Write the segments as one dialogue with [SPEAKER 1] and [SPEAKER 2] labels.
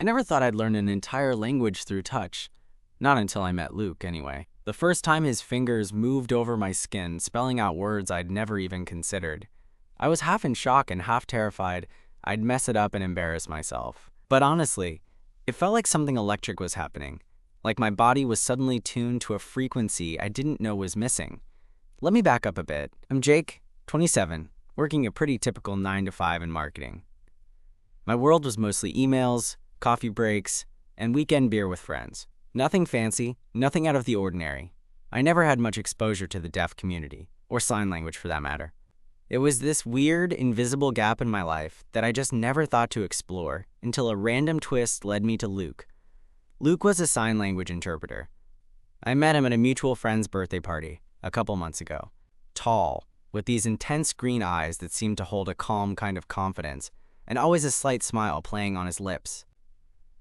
[SPEAKER 1] I never thought I'd learn an entire language through touch. Not until I met Luke, anyway. The first time his fingers moved over my skin, spelling out words I'd never even considered. I was half in shock and half terrified I'd mess it up and embarrass myself. But honestly, it felt like something electric was happening. Like my body was suddenly tuned to a frequency I didn't know was missing. Let me back up a bit. I'm Jake, 27, working a pretty typical 9 to 5 in marketing. My world was mostly emails, coffee breaks, and weekend beer with friends. Nothing fancy, nothing out of the ordinary. I never had much exposure to the deaf community, or sign language for that matter. It was this weird, invisible gap in my life that I just never thought to explore until a random twist led me to Luke. Luke was a sign language interpreter. I met him at a mutual friend's birthday party a couple months ago. Tall, with these intense green eyes that seemed to hold a calm kind of confidence, and always a slight smile playing on his lips.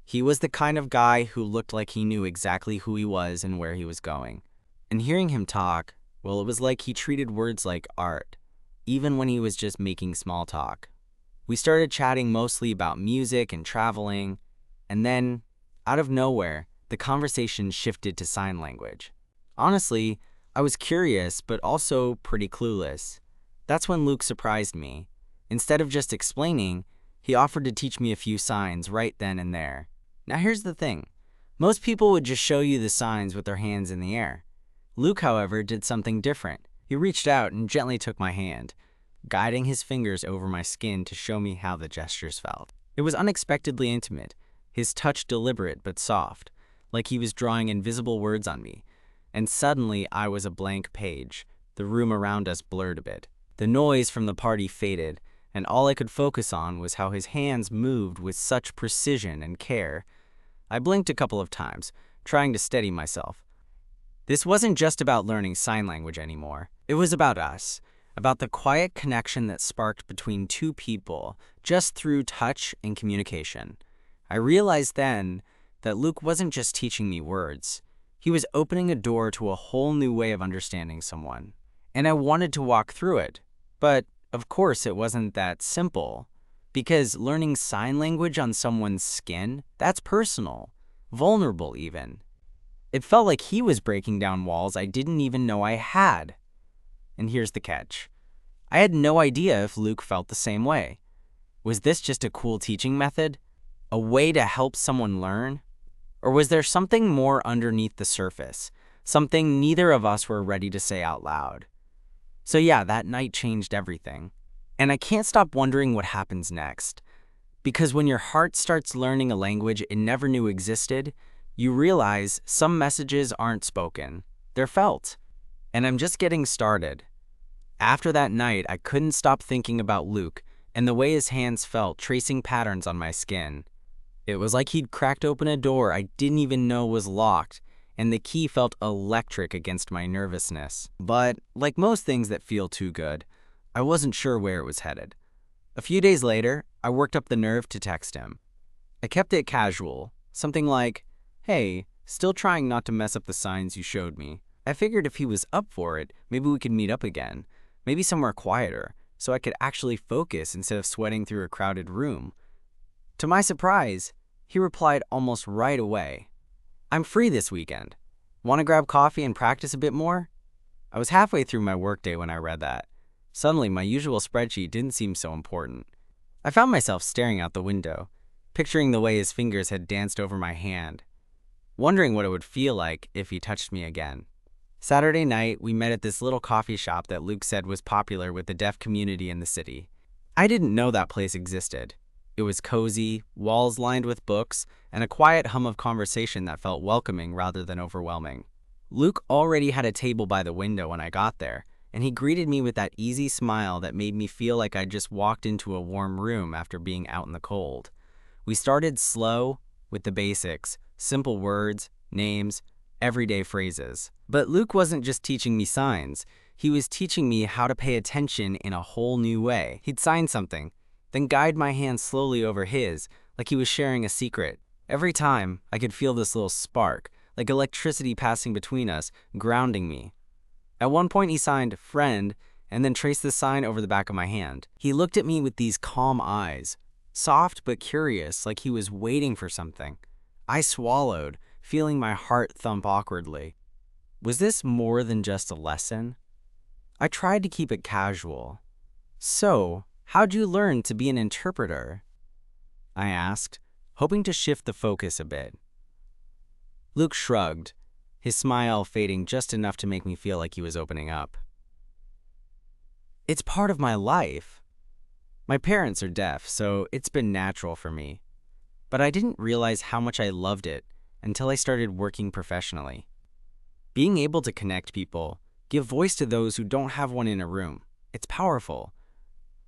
[SPEAKER 1] He was the kind of guy who looked like he knew exactly who he was and where he was going. And hearing him talk, well, it was like he treated words like art, even when he was just making small talk. We started chatting mostly about music and traveling, and then, out of nowhere, the conversation shifted to sign language. Honestly, I was curious, but also pretty clueless. That's when Luke surprised me. Instead of just explaining, he offered to teach me a few signs right then and there. Now here's the thing. Most people would just show you the signs with their hands in the air. Luke, however, did something different. He reached out and gently took my hand, guiding his fingers over my skin to show me how the gestures felt. It was unexpectedly intimate, his touch deliberate but soft, like he was drawing invisible words on me. And suddenly I was a blank page. The room around us blurred a bit. The noise from the party faded, and all I could focus on was how his hands moved with such precision and care. I blinked a couple of times, trying to steady myself. This wasn't just about learning sign language anymore. It was about us, about the quiet connection that sparked between two people just through touch and communication. I realized then that Luke wasn't just teaching me words. He was opening a door to a whole new way of understanding someone. And I wanted to walk through it. But, of course, it wasn't that simple. Because learning sign language on someone's skin, that's personal, vulnerable even. It felt like he was breaking down walls I didn't even know I had. And here's the catch. I had no idea if Luke felt the same way. Was this just a cool teaching method? A way to help someone learn? Or was there something more underneath the surface? Something neither of us were ready to say out loud? So yeah, that night changed everything. And I can't stop wondering what happens next. Because when your heart starts learning a language it never knew existed, you realize some messages aren't spoken, they're felt. And I'm just getting started. After that night, I couldn't stop thinking about Luke and the way his hands felt tracing patterns on my skin. It was like he'd cracked open a door I didn't even know was locked, and the key felt electric against my nervousness. But, like most things that feel too good, I wasn't sure where it was headed. A few days later, I worked up the nerve to text him. I kept it casual, something like, "Hey, still trying not to mess up the signs you showed me." I figured if he was up for it, maybe we could meet up again, maybe somewhere quieter, so I could actually focus instead of sweating through a crowded room. To my surprise, he replied almost right away. "I'm free this weekend. Want to grab coffee and practice a bit more?" I was halfway through my workday when I read that. Suddenly, my usual spreadsheet didn't seem so important. I found myself staring out the window, picturing the way his fingers had danced over my hand, wondering what it would feel like if he touched me again. Saturday night, we met at this little coffee shop that Luke said was popular with the deaf community in the city. I didn't know that place existed. It was cozy, walls lined with books, and a quiet hum of conversation that felt welcoming rather than overwhelming. Luke already had a table by the window when I got there, and he greeted me with that easy smile that made me feel like I'd just walked into a warm room after being out in the cold. We started slow, with the basics, simple words, names, everyday phrases. But Luke wasn't just teaching me signs. He was teaching me how to pay attention in a whole new way. He'd sign something, then guide my hand slowly over his, like he was sharing a secret. Every time, I could feel this little spark, like electricity passing between us, grounding me. At one point, he signed "friend" and then traced the sign over the back of my hand. He looked at me with these calm eyes, soft but curious, like he was waiting for something. I swallowed, feeling my heart thump awkwardly. Was this more than just a lesson? I tried to keep it casual. "So, how'd you learn to be an interpreter?" I asked, hoping to shift the focus a bit. Luke shrugged, his smile fading just enough to make me feel like he was opening up. "It's part of my life. My parents are deaf, so it's been natural for me. But I didn't realize how much I loved it until I started working professionally. Being able to connect people, give voice to those who don't have one in a room, it's powerful."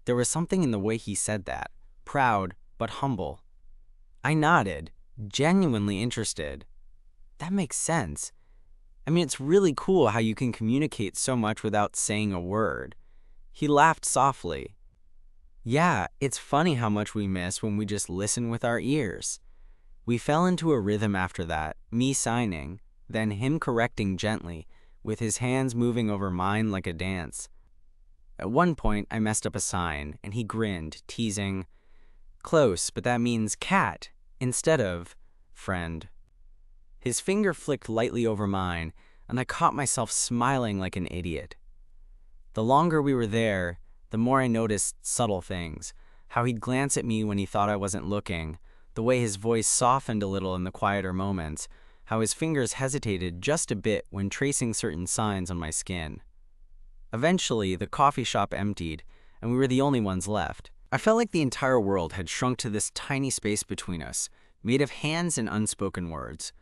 [SPEAKER 1] There was something in the way he said that, proud but humble. I nodded, genuinely interested. That makes sense. I mean, it's really cool how you can communicate so much without saying a word. He laughed softly. "Yeah, it's funny how much we miss when we just listen with our ears." We fell into a rhythm after that, me signing, then him correcting gently, with his hands moving over mine like a dance. At one point, I messed up a sign, and he grinned, teasing, "Close, but that means cat instead of friend." His finger flicked lightly over mine, and I caught myself smiling like an idiot. The longer we were there, the more I noticed subtle things, how he'd glance at me when he thought I wasn't looking, the way his voice softened a little in the quieter moments, how his fingers hesitated just a bit when tracing certain signs on my skin. Eventually, the coffee shop emptied, and we were the only ones left. I felt like the entire world had shrunk to this tiny space between us, made of hands and unspoken words.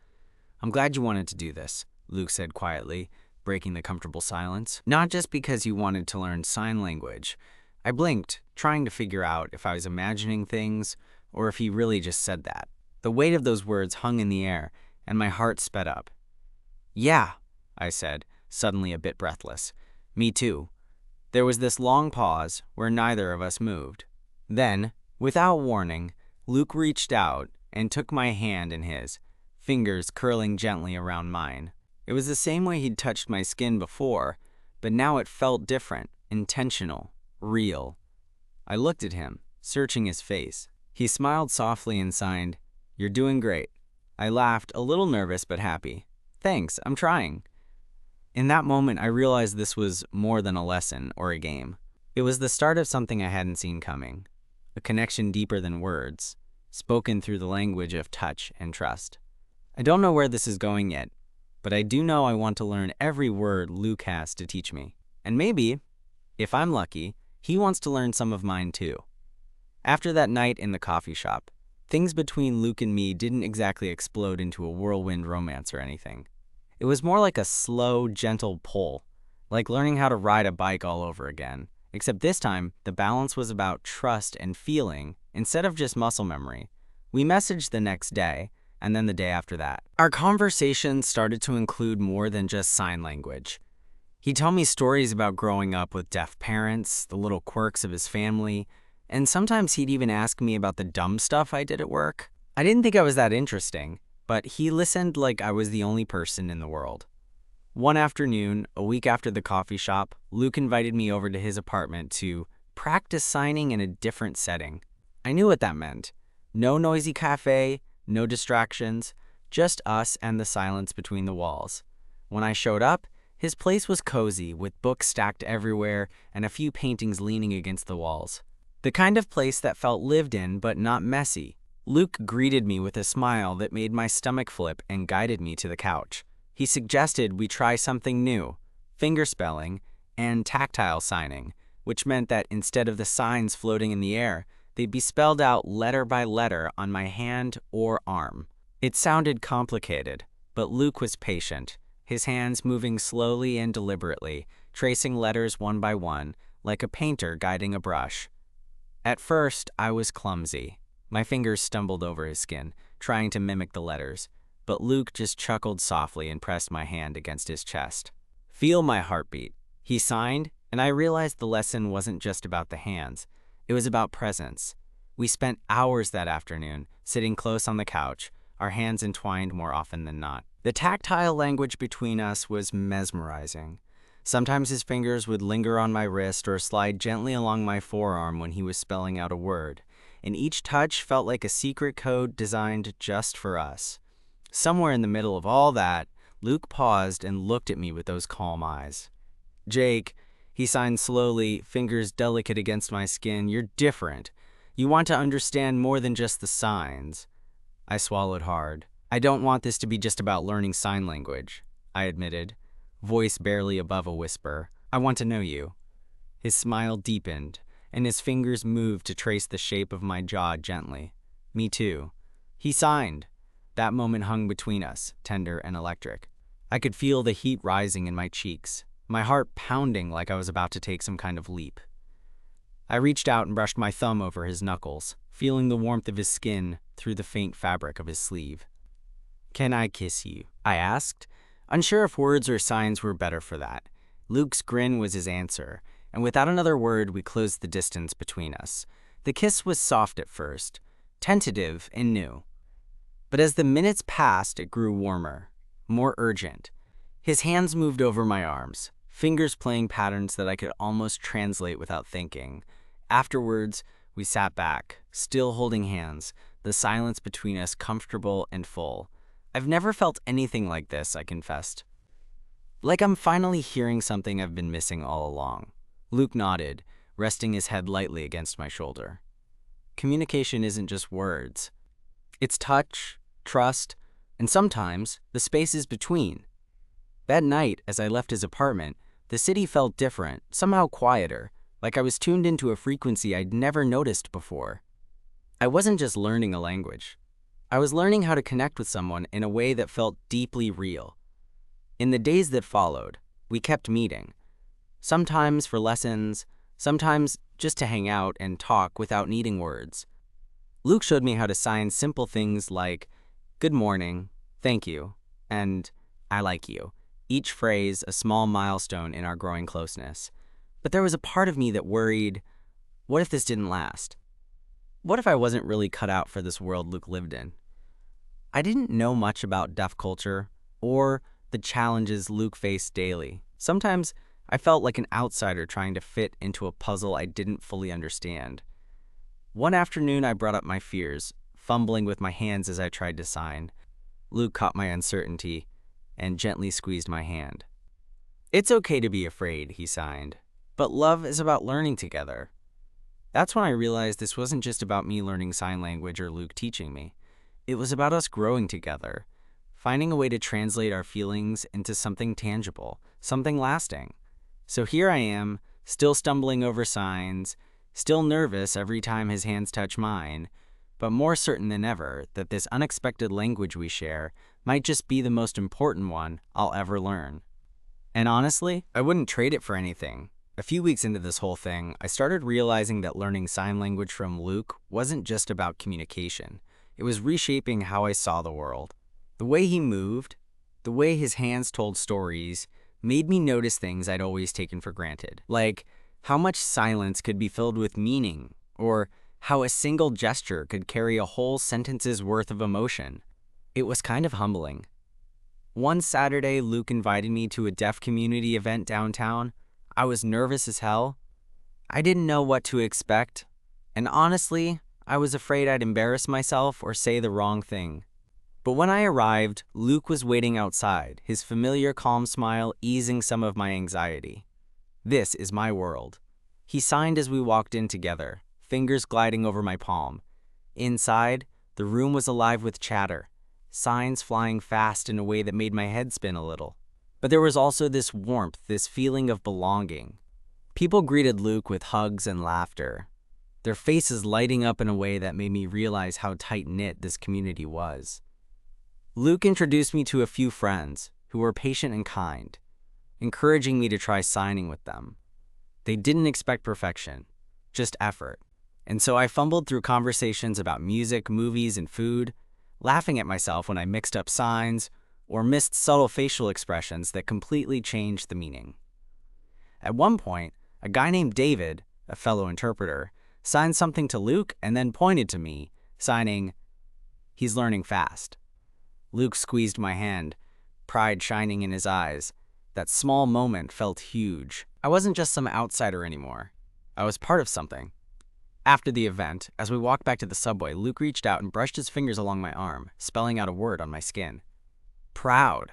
[SPEAKER 1] "I'm glad you wanted to do this," Luke said quietly, breaking the comfortable silence. "Not just because you wanted to learn sign language." I blinked, trying to figure out if I was imagining things or if he really just said that. The weight of those words hung in the air, and my heart sped up. "Yeah," I said, suddenly a bit breathless. "Me too." There was this long pause where neither of us moved. Then, without warning, Luke reached out and took my hand in his, fingers curling gently around mine. It was the same way he'd touched my skin before, but now it felt different, intentional, real. I looked at him, searching his face. He smiled softly and signed, "You're doing great." I laughed, a little nervous but happy. "Thanks, I'm trying." In that moment, I realized this was more than a lesson or a game. It was the start of something I hadn't seen coming, a connection deeper than words, spoken through the language of touch and trust. I don't know where this is going yet, but I do know I want to learn every word Luke has to teach me. And maybe, if I'm lucky, he wants to learn some of mine too. After that night in the coffee shop, things between Luke and me didn't exactly explode into a whirlwind romance or anything. It was more like a slow, gentle pull, like learning how to ride a bike all over again. Except this time, the balance was about trust and feeling instead of just muscle memory. We messaged the next day, and then the day after that. Our conversation started to include more than just sign language. He'd tell me stories about growing up with deaf parents, the little quirks of his family, and sometimes he'd even ask me about the dumb stuff I did at work. I didn't think I was that interesting, but he listened like I was the only person in the world. One afternoon, a week after the coffee shop, Luke invited me over to his apartment to practice signing in a different setting. I knew what that meant. No noisy cafe, no distractions, just us and the silence between the walls. When I showed up, his place was cozy, with books stacked everywhere and a few paintings leaning against the walls. The kind of place that felt lived in but not messy. Luke greeted me with a smile that made my stomach flip and guided me to the couch. He suggested we try something new, fingerspelling and tactile signing, which meant that instead of the signs floating in the air, they'd be spelled out letter by letter on my hand or arm. It sounded complicated, but Luke was patient, his hands moving slowly and deliberately, tracing letters one by one, like a painter guiding a brush. At first, I was clumsy. My fingers stumbled over his skin, trying to mimic the letters, but Luke just chuckled softly and pressed my hand against his chest. "Feel my heartbeat." He signed, and I realized the lesson wasn't just about the hands. It was about presence. We spent hours that afternoon, sitting close on the couch, our hands entwined more often than not. The tactile language between us was mesmerizing. Sometimes his fingers would linger on my wrist or slide gently along my forearm when he was spelling out a word. and each touch felt like a secret code designed just for us. Somewhere in the middle of all that, Luke paused and looked at me with those calm eyes. "Jake," he signed slowly, fingers delicate against my skin, "you're different. You want to understand more than just the signs." I swallowed hard. "I don't want this to be just about learning sign language," I admitted, voice barely above a whisper. "I want to know you." His smile deepened, and his fingers moved to trace the shape of my jaw gently. "Me too." He signed. That moment hung between us, tender and electric. I could feel the heat rising in my cheeks, my heart pounding like I was about to take some kind of leap. I reached out and brushed my thumb over his knuckles, feeling the warmth of his skin through the faint fabric of his sleeve. "Can I kiss you?" I asked, unsure if words or signs were better for that. Luke's grin was his answer, and without another word, we closed the distance between us. The kiss was soft at first, tentative and new. But as the minutes passed, it grew warmer, more urgent. His hands moved over my arms, fingers playing patterns that I could almost translate without thinking. Afterwards, we sat back, still holding hands, the silence between us comfortable and full. "I've never felt anything like this," I confessed. "Like I'm finally hearing something I've been missing all along." Luke nodded, resting his head lightly against my shoulder. "Communication isn't just words. It's touch, trust, and sometimes the spaces between." That night, as I left his apartment, the city felt different, somehow quieter, like I was tuned into a frequency I'd never noticed before. I wasn't just learning a language. I was learning how to connect with someone in a way that felt deeply real. In the days that followed, we kept meeting. Sometimes for lessons, sometimes just to hang out and talk without needing words. Luke showed me how to sign simple things like, "Good morning," "Thank you," and "I like you," each phrase a small milestone in our growing closeness. But there was a part of me that worried, what if this didn't last? What if I wasn't really cut out for this world Luke lived in? I didn't know much about deaf culture or the challenges Luke faced daily. Sometimes I felt like an outsider trying to fit into a puzzle I didn't fully understand. One afternoon, I brought up my fears, fumbling with my hands as I tried to sign. Luke caught my uncertainty and gently squeezed my hand. "It's okay to be afraid," he signed, "but love is about learning together." That's when I realized this wasn't just about me learning sign language or Luke teaching me. It was about us growing together, finding a way to translate our feelings into something tangible, something lasting. So here I am, still stumbling over signs, still nervous every time his hands touch mine, but more certain than ever that this unexpected language we share might just be the most important one I'll ever learn. And honestly, I wouldn't trade it for anything. A few weeks into this whole thing, I started realizing that learning sign language from Luke wasn't just about communication. It was reshaping how I saw the world. The way he moved, the way his hands told stories, made me notice things I'd always taken for granted, like how much silence could be filled with meaning, or how a single gesture could carry a whole sentence's worth of emotion. It was kind of humbling. One Saturday, Luke invited me to a deaf community event downtown. I was nervous as hell. I didn't know what to expect, and honestly, I was afraid I'd embarrass myself or say the wrong thing. But when I arrived, Luke was waiting outside, his familiar calm smile easing some of my anxiety. "This is my world." He signed as we walked in together, fingers gliding over my palm. Inside, the room was alive with chatter, signs flying fast in a way that made my head spin a little. But there was also this warmth, this feeling of belonging. People greeted Luke with hugs and laughter, their faces lighting up in a way that made me realize how tight-knit this community was. Luke introduced me to a few friends who were patient and kind, encouraging me to try signing with them. They didn't expect perfection, just effort. And so I fumbled through conversations about music, movies, and food, laughing at myself when I mixed up signs or missed subtle facial expressions that completely changed the meaning. At one point, a guy named David, a fellow interpreter, signed something to Luke and then pointed to me, signing, "He's learning fast." Luke squeezed my hand, pride shining in his eyes. That small moment felt huge. I wasn't just some outsider anymore. I was part of something. After the event, as we walked back to the subway, Luke reached out and brushed his fingers along my arm, spelling out a word on my skin. Proud.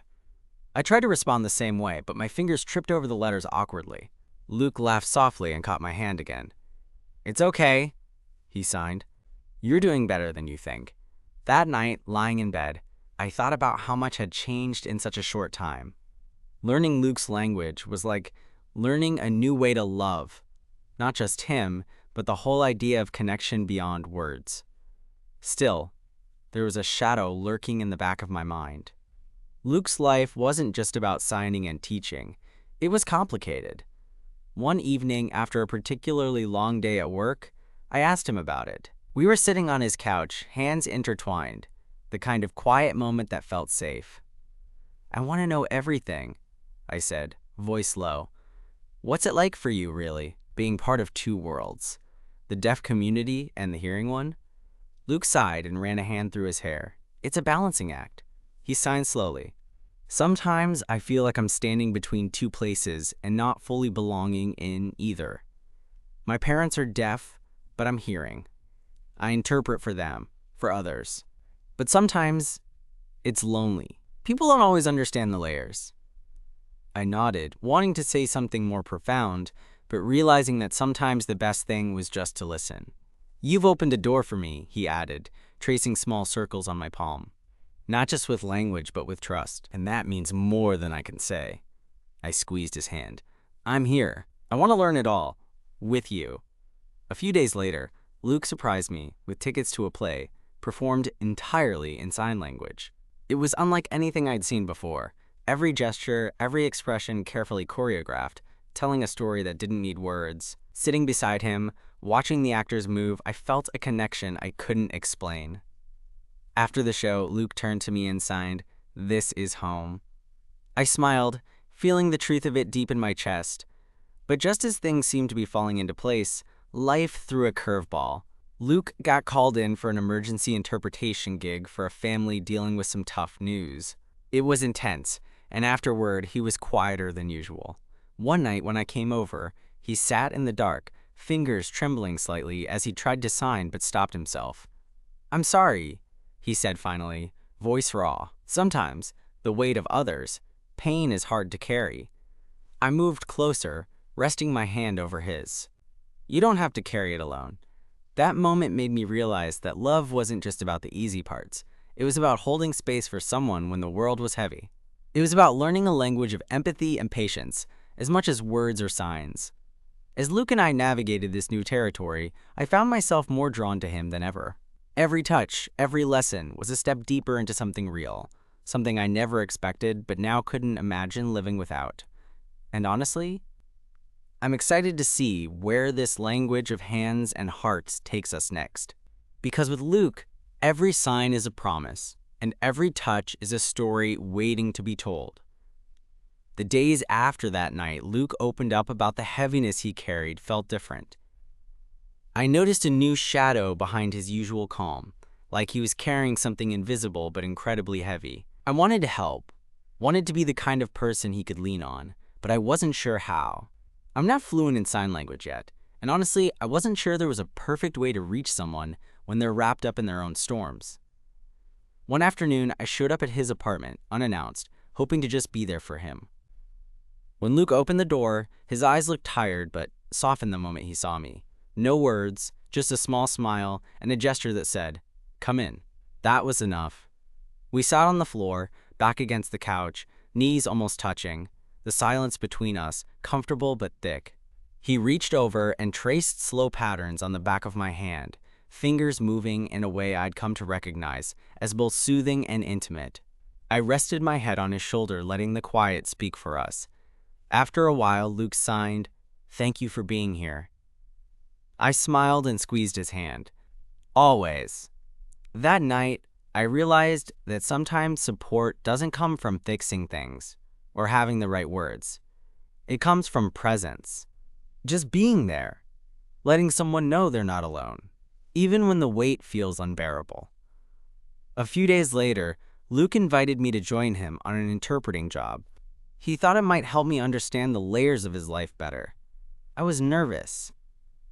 [SPEAKER 1] I tried to respond the same way, but my fingers tripped over the letters awkwardly. Luke laughed softly and caught my hand again. It's okay, he signed. You're doing better than you think. That night, lying in bed, I thought about how much had changed in such a short time. Learning Luke's language was like learning a new way to love, not just him, but the whole idea of connection beyond words. Still, there was a shadow lurking in the back of my mind. Luke's life wasn't just about signing and teaching. It was complicated. One evening, after a particularly long day at work, I asked him about it. We were sitting on his couch, hands intertwined, the kind of quiet moment that felt safe. I want to know everything, I said, voice low. What's it like for you, really, being part of two worlds, the deaf community and the hearing one? Luke sighed and ran a hand through his hair. It's a balancing act. He signed slowly. Sometimes I feel like I'm standing between two places and not fully belonging in either. My parents are deaf, but I'm hearing. I interpret for them, for others. But sometimes it's lonely. People don't always understand the layers. I nodded, wanting to say something more profound, but realizing that sometimes the best thing was just to listen. You've opened a door for me, he added, tracing small circles on my palm. Not just with language, but with trust. And that means more than I can say. I squeezed his hand. I'm here. I want to learn it all. With you. A few days later, Luke surprised me with tickets to a play, performed entirely in sign language. It was unlike anything I'd seen before. Every gesture, every expression carefully choreographed, telling a story that didn't need words. Sitting beside him, watching the actors move, I felt a connection I couldn't explain. After the show, Luke turned to me and signed, "This is home." I smiled, feeling the truth of it deep in my chest. But just as things seemed to be falling into place, life threw a curveball. Luke got called in for an emergency interpretation gig for a family dealing with some tough news. It was intense, and afterward, he was quieter than usual. One night when I came over, he sat in the dark, fingers trembling slightly as he tried to sign but stopped himself. "I'm sorry," he said finally, voice raw. Sometimes, the weight of others, pain is hard to carry. I moved closer, resting my hand over his. You don't have to carry it alone. That moment made me realize that love wasn't just about the easy parts. It was about holding space for someone when the world was heavy. It was about learning a language of empathy and patience, as much as words or signs. As Luke and I navigated this new territory, I found myself more drawn to him than ever. Every touch, every lesson was a step deeper into something real, something I never expected but now couldn't imagine living without. And honestly, I'm excited to see where this language of hands and hearts takes us next. Because with Luke, every sign is a promise, and every touch is a story waiting to be told. The days after that night, Luke opened up about the heaviness he carried felt different. I noticed a new shadow behind his usual calm, like he was carrying something invisible but incredibly heavy. I wanted to help, wanted to be the kind of person he could lean on, but I wasn't sure how. I'm not fluent in sign language yet, and honestly, I wasn't sure there was a perfect way to reach someone when they're wrapped up in their own storms. One afternoon, I showed up at his apartment, unannounced, hoping to just be there for him. When Luke opened the door, his eyes looked tired but softened the moment he saw me. No words, just a small smile and a gesture that said, "Come in." That was enough. We sat on the floor, back against the couch, knees almost touching, the silence between us, comfortable but thick. He reached over and traced slow patterns on the back of my hand, fingers moving in a way I'd come to recognize as both soothing and intimate. I rested my head on his shoulder, letting the quiet speak for us. After a while, Luke signed, "Thank you for being here." I smiled and squeezed his hand. Always. That night, I realized that sometimes support doesn't come from fixing things or having the right words. It comes from presence. Just being there, letting someone know they're not alone, even when the weight feels unbearable. A few days later, Luke invited me to join him on an interpreting job. He thought it might help me understand the layers of his life better. I was nervous.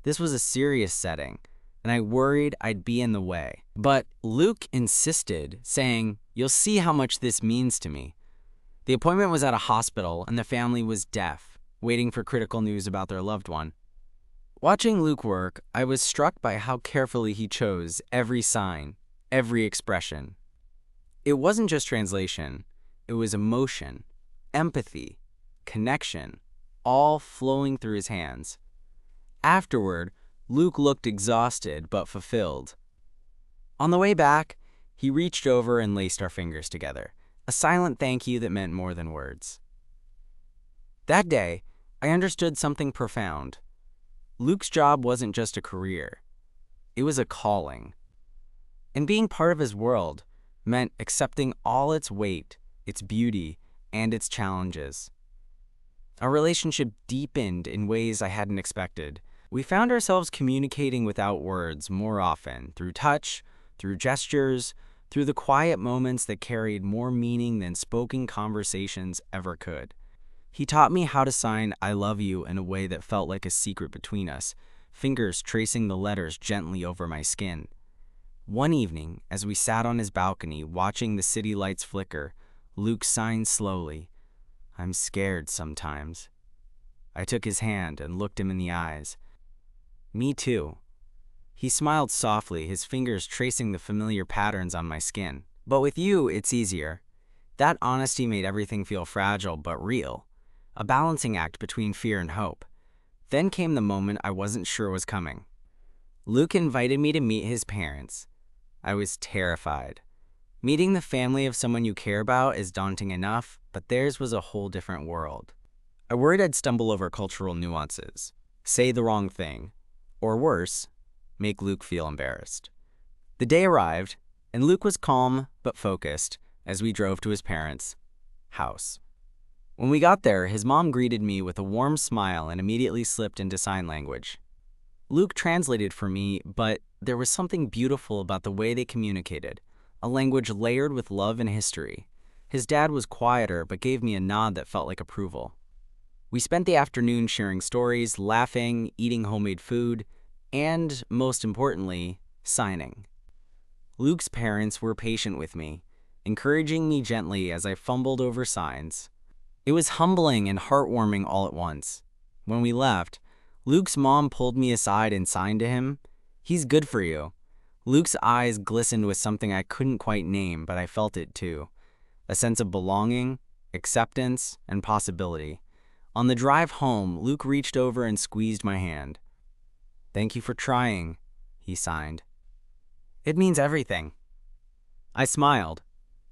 [SPEAKER 1] This was a serious setting, and I worried I'd be in the way. But Luke insisted, saying, "You'll see how much this means to me." The appointment was at a hospital, and the family was deaf, waiting for critical news about their loved one. Watching Luke work, I was struck by how carefully he chose every sign, every expression. It wasn't just translation, it was emotion, empathy, connection, all flowing through his hands. Afterward, Luke looked exhausted but fulfilled. On the way back, he reached over and laced our fingers together, a silent thank you that meant more than words. That day, I understood something profound. Luke's job wasn't just a career, it was a calling. And being part of his world meant accepting all its weight, its beauty, and its challenges. Our relationship deepened in ways I hadn't expected. We found ourselves communicating without words more often, through touch, through gestures, through the quiet moments that carried more meaning than spoken conversations ever could. He taught me how to sign "I love you" in a way that felt like a secret between us, fingers tracing the letters gently over my skin. One evening, as we sat on his balcony watching the city lights flicker, Luke signed slowly, "I'm scared sometimes." I took his hand and looked him in the eyes. "Me too." He smiled softly, his fingers tracing the familiar patterns on my skin. "But with you, it's easier." That honesty made everything feel fragile but real, a balancing act between fear and hope. Then came the moment I wasn't sure was coming. Luke invited me to meet his parents. I was terrified. Meeting the family of someone you care about is daunting enough, but theirs was a whole different world. I worried I'd stumble over cultural nuances, say the wrong thing, or worse, make Luke feel embarrassed. The day arrived, and Luke was calm but focused as we drove to his parents' house. When we got there, his mom greeted me with a warm smile and immediately slipped into sign language. Luke translated for me, but there was something beautiful about the way they communicated, a language layered with love and history. His dad was quieter but gave me a nod that felt like approval. We spent the afternoon sharing stories, laughing, eating homemade food, and, most importantly, signing. Luke's parents were patient with me, encouraging me gently as I fumbled over signs. It was humbling and heartwarming all at once. When we left, Luke's mom pulled me aside and signed to him, "He's good for you." Luke's eyes glistened with something I couldn't quite name, but I felt it too. A sense of belonging, acceptance, and possibility. On the drive home, Luke reached over and squeezed my hand. "Thank you for trying," he signed. "It means everything." I smiled,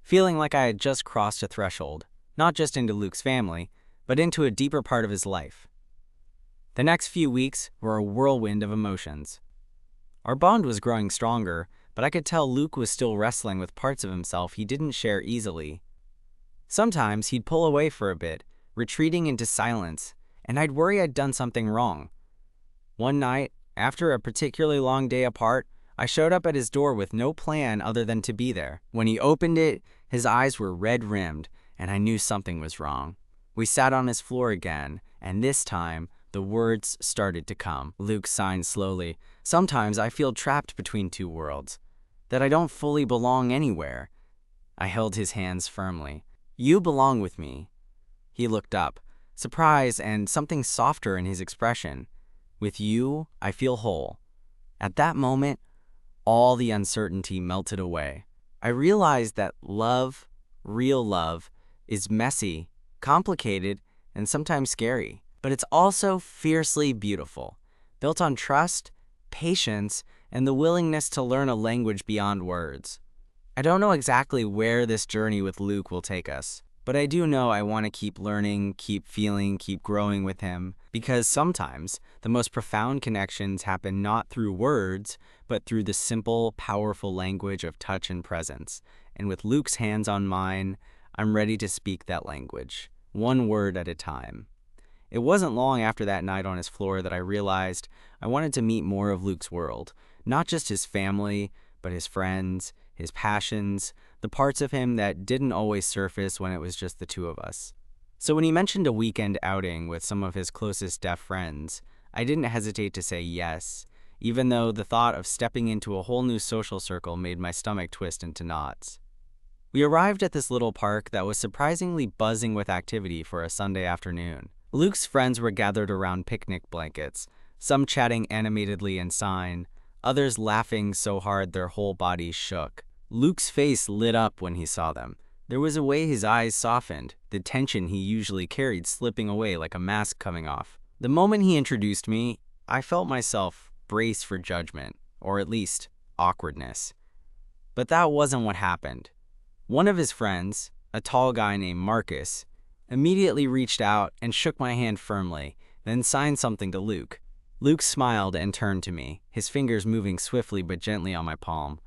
[SPEAKER 1] feeling like I had just crossed a threshold, not just into Luke's family, but into a deeper part of his life. The next few weeks were a whirlwind of emotions. Our bond was growing stronger, but I could tell Luke was still wrestling with parts of himself he didn't share easily. Sometimes he'd pull away for a bit, retreating into silence, and I'd worry I'd done something wrong. One night, after a particularly long day apart, I showed up at his door with no plan other than to be there. When he opened it, his eyes were red-rimmed, and I knew something was wrong. We sat on his floor again, and this time, the words started to come. Luke signed slowly. "Sometimes I feel trapped between two worlds, that I don't fully belong anywhere." I held his hands firmly. "You belong with me." He looked up, surprise and something softer in his expression. "With you, I feel whole." At that moment, all the uncertainty melted away. I realized that love, real love, is messy, complicated, and sometimes scary. But it's also fiercely beautiful, built on trust, patience, and the willingness to learn a language beyond words. I don't know exactly where this journey with Luke will take us, but I do know I want to keep learning, keep feeling, keep growing with him, because sometimes the most profound connections happen not through words, but through the simple, powerful language of touch and presence. And with Luke's hands on mine, I'm ready to speak that language, one word at a time. It wasn't long after that night on his floor that I realized I wanted to meet more of Luke's world, not just his family, but his friends, his passions, the parts of him that didn't always surface when it was just the two of us. So when he mentioned a weekend outing with some of his closest deaf friends, I didn't hesitate to say yes. even though the thought of stepping into a whole new social circle made my stomach twist into knots. We arrived at this little park that was surprisingly buzzing with activity for a Sunday afternoon. Luke's friends were gathered around picnic blankets, some chatting animatedly in sign, others laughing so hard their whole bodies shook. Luke's face lit up when he saw them. There was a way his eyes softened, the tension he usually carried slipping away like a mask coming off. The moment he introduced me, I felt myself brace for judgment, or at least awkwardness. But that wasn't what happened. One of his friends, a tall guy named Marcus, immediately reached out and shook my hand firmly, then signed something to Luke. Luke smiled and turned to me, his fingers moving swiftly but gently on my palm.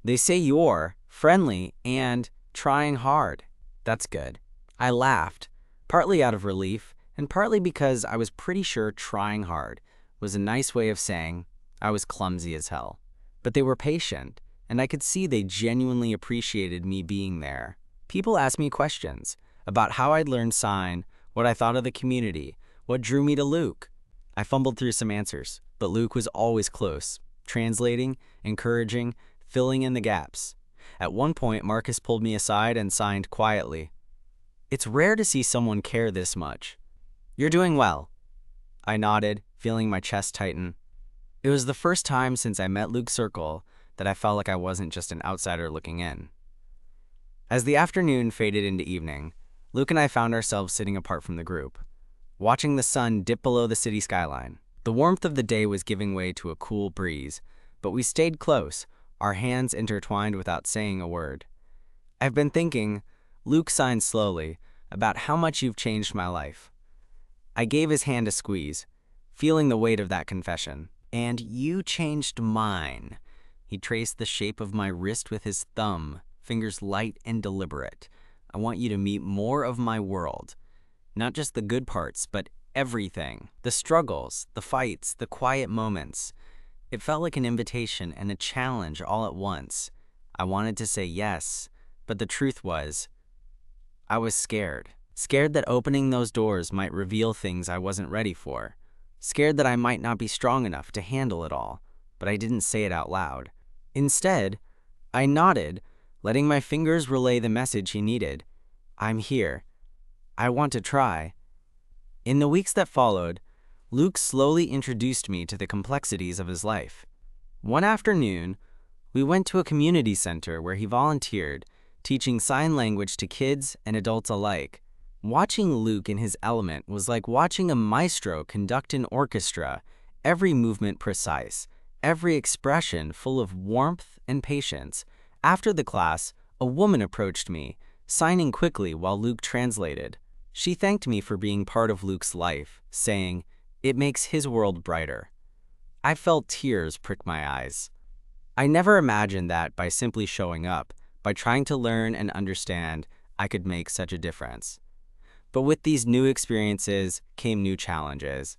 [SPEAKER 1] "They say you're friendly and trying hard." "That's good." I laughed, partly out of relief and partly because I was pretty sure trying hard was a nice way of saying I was clumsy as hell. But they were patient, and I could see they genuinely appreciated me being there. People asked me questions about how I'd learned sign, what I thought of the community, what drew me to Luke. I fumbled through some answers, but Luke was always close, translating, encouraging, filling in the gaps. At one point, Marcus pulled me aside and signed quietly. "It's rare to see someone care this much." "You're doing well." I nodded, feeling my chest tighten. It was the first time since I met Luke's circle that I felt like I wasn't just an outsider looking in. As the afternoon faded into evening, Luke and I found ourselves sitting apart from the group, watching the sun dip below the city skyline. The warmth of the day was giving way to a cool breeze, but we stayed close, our hands intertwined without saying a word. "I've been thinking," Luke signed slowly, "about how much you've changed my life." I gave his hand a squeeze, feeling the weight of that confession. "And you changed mine." He traced the shape of my wrist with his thumb, fingers light and deliberate. "I want you to meet more of my world. Not just the good parts, but everything. The struggles, the fights, the quiet moments." It felt like an invitation and a challenge all at once. I wanted to say yes, but the truth was, I was scared. Scared that opening those doors might reveal things I wasn't ready for. Scared that I might not be strong enough to handle it all, but I didn't say it out loud. Instead, I nodded, letting my fingers relay the message he needed. "I'm here. I want to try." In the weeks that followed, Luke slowly introduced me to the complexities of his life. One afternoon, we went to a community center where he volunteered, teaching sign language to kids and adults alike. Watching Luke in his element was like watching a maestro conduct an orchestra, every movement precise, every expression full of warmth and patience. After the class, a woman approached me, signing quickly while Luke translated. She thanked me for being part of Luke's life, saying, "It makes his world brighter." I felt tears prick my eyes. I never imagined that by simply showing up, by trying to learn and understand, I could make such a difference. But with these new experiences came new challenges.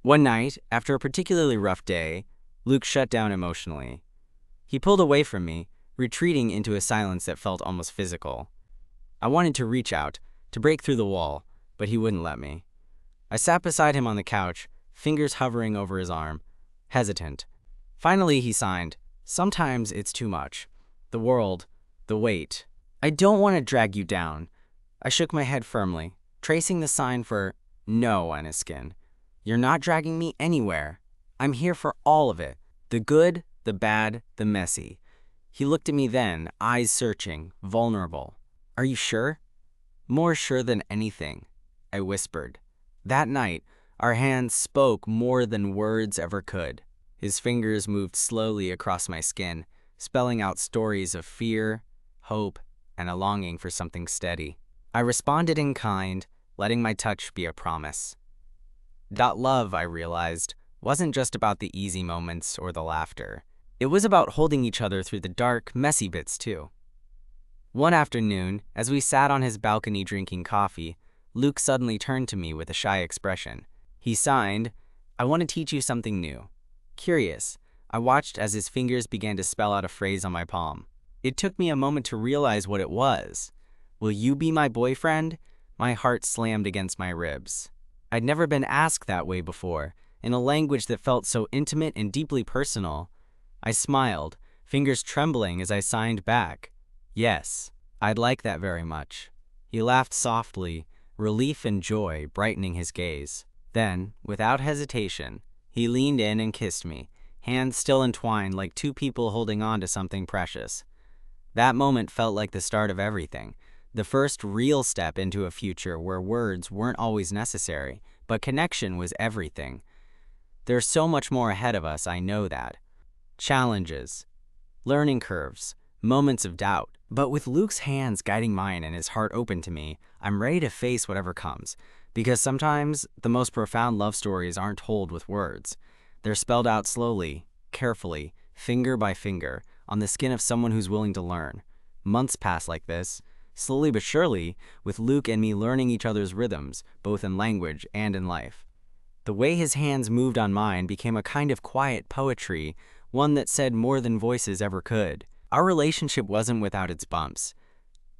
[SPEAKER 1] One night, after a particularly rough day, Luke shut down emotionally. He pulled away from me, retreating into a silence that felt almost physical. I wanted to reach out, to break through the wall, but he wouldn't let me. I sat beside him on the couch, fingers hovering over his arm, hesitant. Finally, he signed, "Sometimes it's too much. The world, the weight. I don't want to drag you down." I shook my head firmly, tracing the sign for no on his skin. "You're not dragging me anywhere. I'm here for all of it. The good, the bad, the messy." He looked at me then, eyes searching, vulnerable. "Are you sure?" "More sure than anything," I whispered. That night, our hands spoke more than words ever could. His fingers moved slowly across my skin, spelling out stories of fear, hope, and a longing for something steady. I responded in kind, letting my touch be a promise. Love, I realized, wasn't just about the easy moments or the laughter. It was about holding each other through the dark, messy bits too. One afternoon, as we sat on his balcony drinking coffee, Luke suddenly turned to me with a shy expression. He signed, "I want to teach you something new." Curious, I watched as his fingers began to spell out a phrase on my palm. It took me a moment to realize what it was. "Will you be my boyfriend?" My heart slammed against my ribs. I'd never been asked that way before, in a language that felt so intimate and deeply personal. I smiled, fingers trembling as I signed back. Yes, I'd like that very much. He laughed softly, relief and joy brightening his gaze. Then, without hesitation, he leaned in and kissed me, hands still entwined like two people holding on to something precious. That moment felt like the start of everything, the first real step into a future where words weren't always necessary, but connection was everything. There's so much more ahead of us, I know that. Challenges, learning curves, moments of doubt. But with Luke's hands guiding mine and his heart open to me, I'm ready to face whatever comes. Because sometimes the most profound love stories aren't told with words. They're spelled out slowly, carefully, finger by finger, on the skin of someone who's willing to learn. Months pass like this, slowly but surely, with Luke and me learning each other's rhythms, both in language and in life. The way his hands moved on mine became a kind of quiet poetry, one that said more than voices ever could. Our relationship wasn't without its bumps.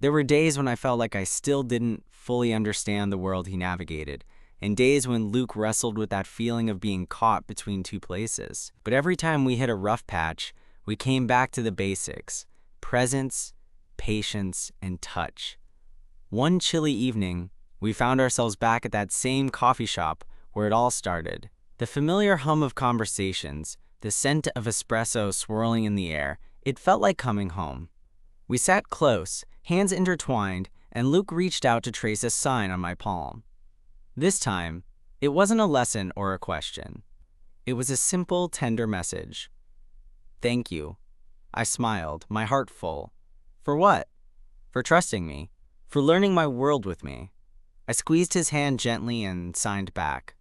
[SPEAKER 1] There were days when I felt like I still didn't fully understand the world he navigated, and days when Luke wrestled with that feeling of being caught between two places. But every time we hit a rough patch, we came back to the basics: presence, patience, and touch. One chilly evening, we found ourselves back at that same coffee shop where it all started. The familiar hum of conversations, the scent of espresso swirling in the air, it felt like coming home. We sat close, hands intertwined, and Luke reached out to trace a sign on my palm. This time, it wasn't a lesson or a question. It was a simple, tender message. Thank you. I smiled, my heart full. For what? For trusting me. For learning my world with me. I squeezed his hand gently and signed back.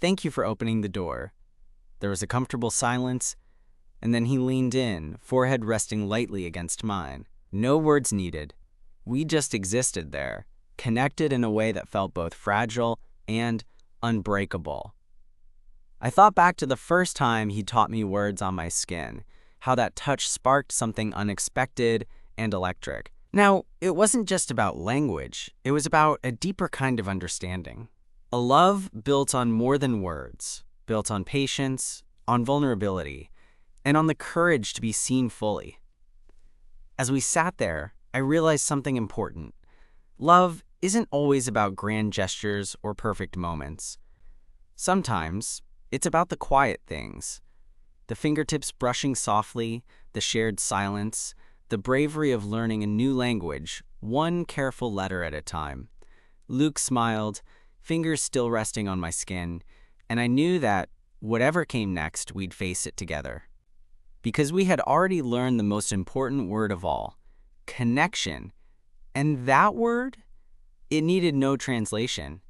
[SPEAKER 1] Thank you for opening the door. There was a comfortable silence, and then he leaned in, forehead resting lightly against mine. No words needed. We just existed there, connected in a way that felt both fragile and unbreakable. I thought back to the first time he taught me words on my skin, how that touch sparked something unexpected and electric. Now, it wasn't just about language, it was about a deeper kind of understanding. A love built on more than words, built on patience, on vulnerability, and on the courage to be seen fully. As we sat there, I realized something important. Love isn't always about grand gestures or perfect moments. Sometimes, it's about the quiet things. The fingertips brushing softly, the shared silence, the bravery of learning a new language, one careful letter at a time. Luke smiled, fingers still resting on my skin, and I knew that whatever came next, we'd face it together. Because we had already learned the most important word of all, connection. And that word, it needed no translation.